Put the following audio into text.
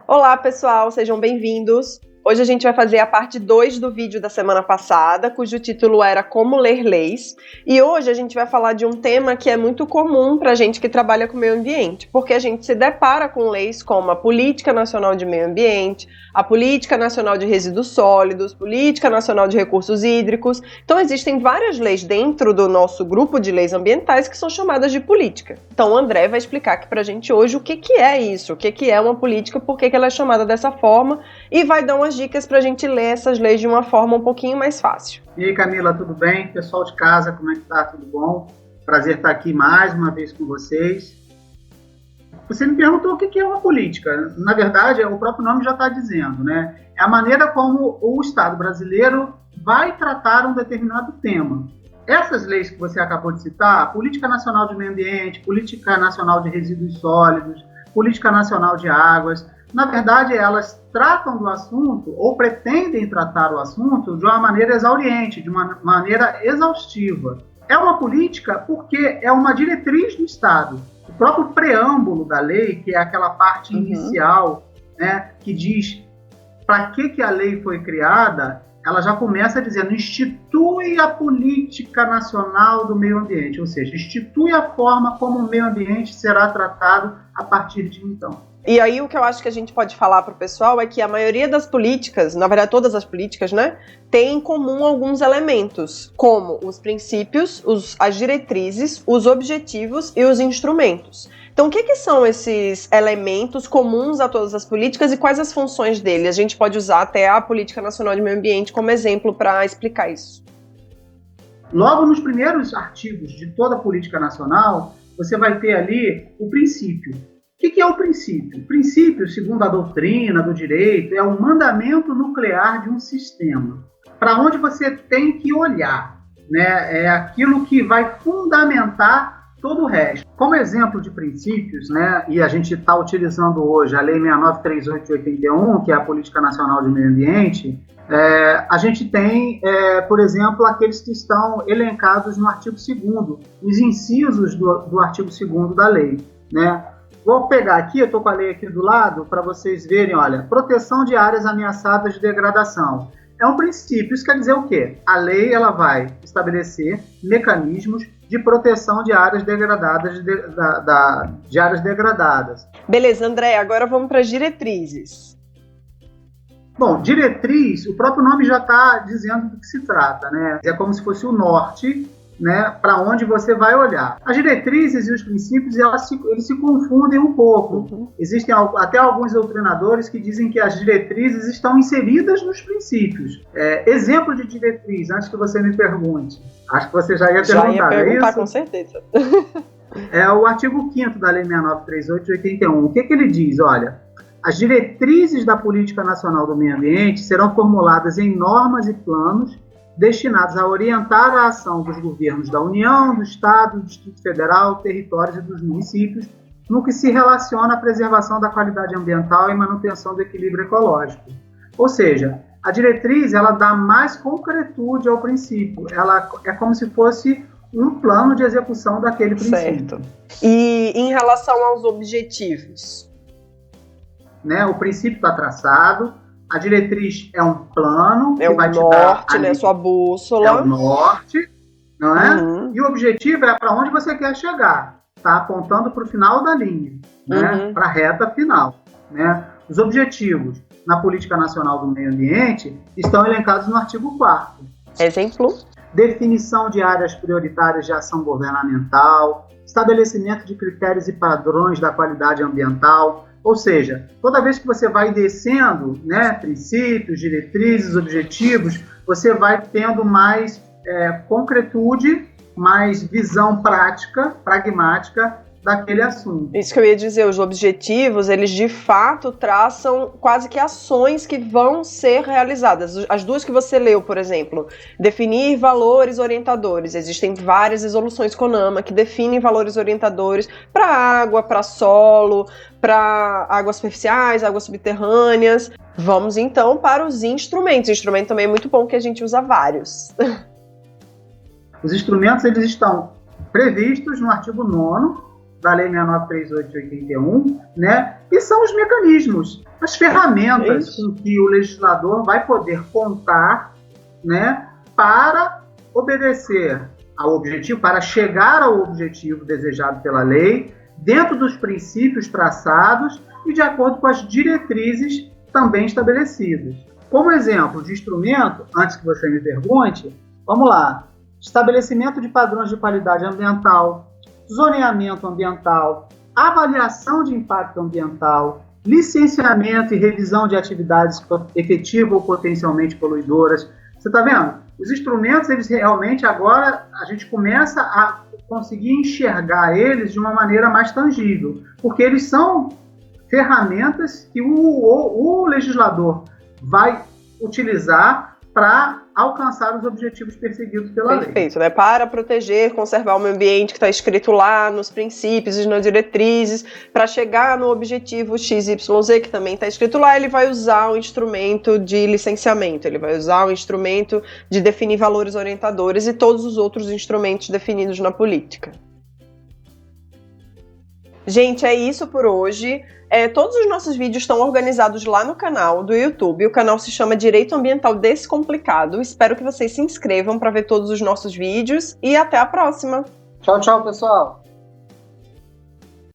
Olá, pessoal, sejam bem-vindos. Hoje a gente vai fazer a parte 2 do vídeo da semana passada, cujo título era Como Ler Leis. E hoje a gente vai falar de um tema que é muito comum para a gente que trabalha com meio ambiente, porque a gente se depara com leis como a Política Nacional de Meio Ambiente, a Política Nacional de Resíduos Sólidos, Política Nacional de Recursos Hídricos. Então existem várias leis dentro do nosso grupo de leis ambientais que são chamadas de política. Então o André vai explicar aqui pra gente hoje o que é isso, o que é uma política, por que ela é chamada dessa forma e vai dar umas dicas pra gente ler essas leis de uma forma um pouquinho mais fácil. E aí, Camila, tudo bem? Pessoal de casa, como é que tá? Tudo bom? Prazer estar aqui mais uma vez com vocês. Você me perguntou o que é uma política. Na verdade, o próprio nome já está dizendo, né? É a maneira como o Estado brasileiro vai tratar um determinado tema. Essas leis que você acabou de citar, Política Nacional de Meio Ambiente, Política Nacional de Resíduos Sólidos, Política Nacional de Águas, na verdade, elas tratam do assunto, ou pretendem tratar o assunto, de uma maneira exauriente, de uma maneira exaustiva. É uma política porque é uma diretriz do Estado. O próprio preâmbulo da lei, que é aquela parte inicial, né, que diz para que a lei foi criada, ela já começa dizendo: institui a política nacional do meio ambiente, ou seja, institui a forma como o meio ambiente será tratado a partir de então. E aí o que eu acho que a gente pode falar para o pessoal é que a maioria das políticas, na verdade todas as políticas, né, tem em comum alguns elementos, como os princípios, as diretrizes, os objetivos e os instrumentos. Então o que são esses elementos comuns a todas as políticas e quais as funções deles? A gente pode usar até a Política Nacional de Meio Ambiente como exemplo para explicar isso. Logo nos primeiros artigos de toda a política nacional, você vai ter ali o princípio. O que é o princípio? O princípio, segundo a doutrina do direito, é o mandamento nuclear de um sistema. Para onde você tem que olhar, né? É aquilo que vai fundamentar todo o resto. Como exemplo de princípios, né? E a gente está utilizando hoje a Lei 6938 de 81, que é a Política Nacional de Meio Ambiente, a gente tem, por exemplo, aqueles que estão elencados no artigo 2º, os incisos do artigo 2º da lei, né? Vou pegar aqui, eu estou com a lei aqui do lado, para vocês verem, olha, proteção de áreas ameaçadas de degradação. É um princípio, isso quer dizer o quê? A lei ela vai estabelecer mecanismos de proteção de áreas degradadas, de áreas degradadas. Beleza, André, agora vamos para as diretrizes. Bom, diretriz, o próprio nome já está dizendo do que se trata, né? É como se fosse o norte, né, para onde você vai olhar. As diretrizes e os princípios, eles se confundem um pouco. Existem até alguns doutrinadores que dizem que as diretrizes estão inseridas nos princípios. Exemplo de diretriz, antes que você me pergunte. Acho que você já ia perguntar, já ia perguntar, é isso? Com certeza. É o artigo 5º da Lei 6938 de 81. O que ele diz? Olha, as diretrizes da Política Nacional do Meio Ambiente serão formuladas em normas e planos destinados a orientar a ação dos governos da União, do Estado, do Distrito Federal, territórios e dos municípios, no que se relaciona à preservação da qualidade ambiental e manutenção do equilíbrio ecológico. Ou seja, a diretriz ela dá mais concretude ao princípio, ela é como se fosse um plano de execução daquele princípio. Certo. E em relação aos objetivos? Né, o princípio está traçado, a diretriz é um plano que vai te dar né, sua bússola. É o norte, não é? E o objetivo é para onde você quer chegar. Está apontando para o final da linha, né? Para a reta final. Né? Os objetivos na Política Nacional do Meio Ambiente estão elencados no artigo 4º. Exemplo? Definição de áreas prioritárias de ação governamental, estabelecimento de critérios e padrões da qualidade ambiental. Ou seja, toda vez que você vai descendo, né, princípios, diretrizes, objetivos, você vai tendo mais concretude, mais visão prática, pragmática daquele assunto. Isso que eu ia dizer, os objetivos, eles de fato traçam quase que ações que vão ser realizadas. As duas que você leu, por exemplo, definir valores orientadores. Existem várias resoluções CONAMA que definem valores orientadores para água, para solo, para águas superficiais, águas subterrâneas. Vamos então para os instrumentos. O instrumento também é muito bom, que a gente usa vários. Os instrumentos eles estão previstos no artigo 9º, da Lei 6938 de 81, né? E são os mecanismos, as ferramentas com que o legislador vai poder contar, né, para obedecer ao objetivo, para chegar ao objetivo desejado pela lei, dentro dos princípios traçados e de acordo com as diretrizes também estabelecidas. Como exemplo de instrumento, antes que você me pergunte, vamos lá: estabelecimento de padrões de qualidade ambiental, zoneamento ambiental, avaliação de impacto ambiental, licenciamento e revisão de atividades efetivas ou potencialmente poluidoras. Você está vendo? Os instrumentos, eles realmente agora a gente começa a conseguir enxergar eles de uma maneira mais tangível, porque eles são ferramentas que o legislador vai utilizar para alcançar os objetivos perseguidos pela lei. Perfeito, né? Para proteger, conservar o meio ambiente que está escrito lá nos princípios e nas diretrizes, para chegar no objetivo XYZ, que também está escrito lá, ele vai usar o instrumento de licenciamento, ele vai usar o instrumento de definir valores orientadores e todos os outros instrumentos definidos na política. Gente, é isso por hoje. Todos os nossos vídeos estão organizados lá no canal do YouTube. O canal se chama Direito Ambiental Descomplicado. Espero que vocês se inscrevam para ver todos os nossos vídeos e até a próxima. Tchau, tchau, pessoal.